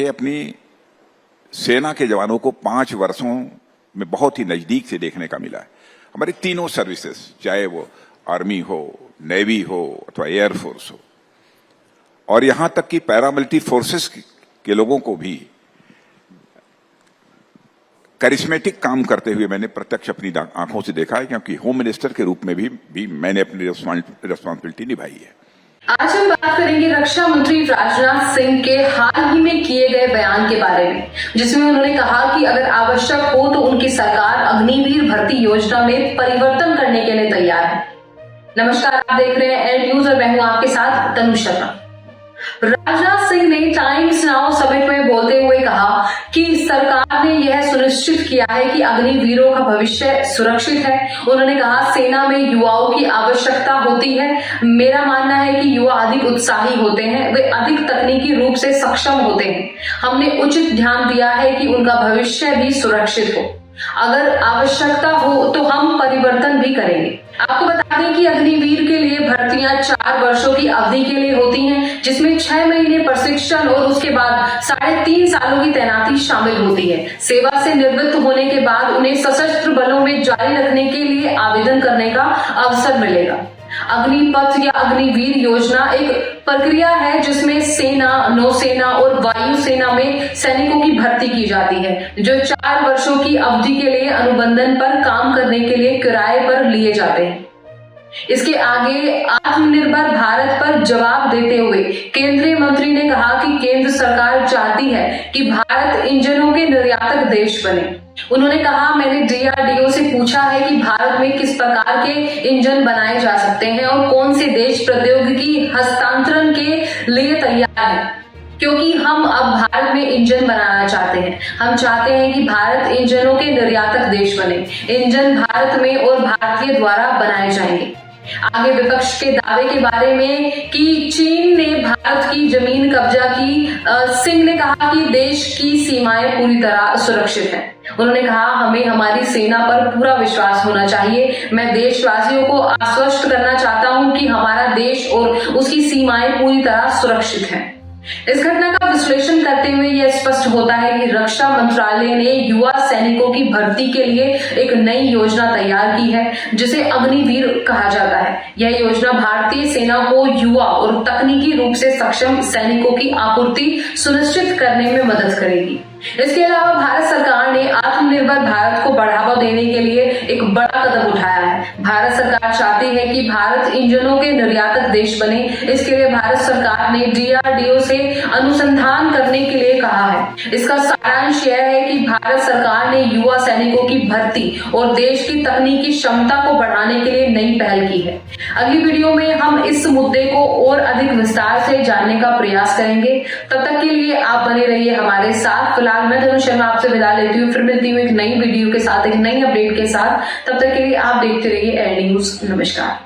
मुझे अपनी सेना के जवानों को 5 वर्षों में बहुत ही नजदीक से देखने का मिला है। हमारी तीनों सर्विसेज, चाहे वो आर्मी हो, नेवी हो अथवा एयरफोर्स हो, और यहां तक कि पैरामिलिट्री फोर्सेस के लोगों को भी करिश्मेटिक काम करते हुए मैंने प्रत्यक्ष अपनी आंखों से देखा है, क्योंकि होम मिनिस्टर के रूप में भी मैंने अपनी रिस्पॉन्सिबिलिटी निभाई है। आज हम बात करेंगे रक्षा मंत्री राजनाथ सिंह के हाल ही में किए गए बयान के बारे में, जिसमें उन्होंने कहा कि अगर आवश्यक हो तो उनकी सरकार अग्निवीर भर्ती योजना में परिवर्तन करने के लिए तैयार है। नमस्कार, आप देख रहे हैं एड न्यूज और मैं हूं आपके साथ तनु शर्मा। राजनाथ सिंह ने टाइम्स नाउ समिट में बोलते हुए कहा कि सरकार ने यह सुनिश्चित किया है कि अग्निवीरों का भविष्य सुरक्षित है। उन्होंने कहा, सेना में युवाओं की आवश्यकता होती है। मेरा मानना है कि युवा अधिक उत्साही होते हैं, वे अधिक तकनीकी रूप से सक्षम होते हैं। हमने उचित ध्यान दिया है कि उनका भविष्य भी सुरक्षित हो। अगर आवश्यकता हो तो हम परिवर्तन भी करेंगे। आपको बता दें कि अग्निवीर के लिए भर्तियां 4 वर्षों की अवधि के लिए होती हैं, जिसमें 6 महीने प्रशिक्षण और उसके बाद 3.5 सालों की तैनाती शामिल होती है। सेवा से निवृत्त होने के बाद उन्हें सशस्त्र बलों में जारी रखने के लिए आवेदन करने का अवसर मिलेगा। अग्निपथ या अग्निवीर योजना एक प्रक्रिया है जिसमें सेना, नौसेना और वायुसेना में सैनिकों की भर्ती की जाती है, जो 4 वर्षों की अवधि के लिए अनुबंधन पर काम करने के लिए किराए पर लिए जाते हैं। इसके आगे आत्मनिर्भर भारत पर जवाब देते हुए केंद्रीय मंत्री ने कहा कि केंद्र सरकार चाहती है कि भारत इंजनों के निर्यातक देश बने। उन्होंने कहा, मैंने DRDO से पूछा है कि भारत में किस प्रकार के इंजन बनाए जा सकते हैं और कौन से देश प्रौद्योगिकी हस्तांतरण के लिए तैयार है, क्योंकि हम अब भारत में इंजन बनाना चाहते हैं। हम चाहते हैं कि भारत इंजनों के निर्यातक देश बने। इंजन भारत में और भारतीय द्वारा बनाए जाएंगे। आगे विपक्ष के दावे के बारे में कि चीन ने भारत की जमीन कब्जा की, सिंह ने कहा कि देश की सीमाएं पूरी तरह सुरक्षित हैं। उन्होंने कहा, हमें हमारी सेना पर पूरा विश्वास होना चाहिए। मैं देशवासियों को आश्वस्त करना चाहता हूं कि हमारा देश और उसकी सीमाएं पूरी तरह सुरक्षित हैं। इस घटना का विश्लेषण करते हुए यह स्पष्ट होता है कि रक्षा मंत्रालय ने युवा सैनिकों की भर्ती के लिए एक नई योजना तैयार की है, जिसे अग्निवीर कहा जाता है। यह योजना भारतीय सेना को युवा और तकनीकी रूप से सक्षम सैनिकों की आपूर्ति सुनिश्चित करने में मदद करेगी। इसके अलावा भारत सरकार ने आत्मनिर्भर भारत को बढ़ावा देने के लिए एक बड़ा कदम उठाया है। भारत सरकार चाहती है कि भारत इंजनों के निर्यातक देश बने। इसके लिए भारत सरकार ने DRDO से अनुसंधान करने के लिए कहा है। इसका सारांश यह है कि भारत सरकार ने युवा सैनिकों की भर्ती और देश की तकनीकी क्षमता को बढ़ाने के लिए नई पहल की है। अगली वीडियो में हम इस मुद्दे को और अधिक विस्तार से जानने का प्रयास करेंगे। तब तक के लिए आप बने रहिए हमारे साथ। फिलहाल मैं तनु शर्मा आपसे विदा लेती हूँ। फिर मिलती हूँ एक नई वीडियो के साथ, एक नई अपडेट के साथ। तब तक के लिए आप देखते रहिए एड न्यूज। नमस्कार।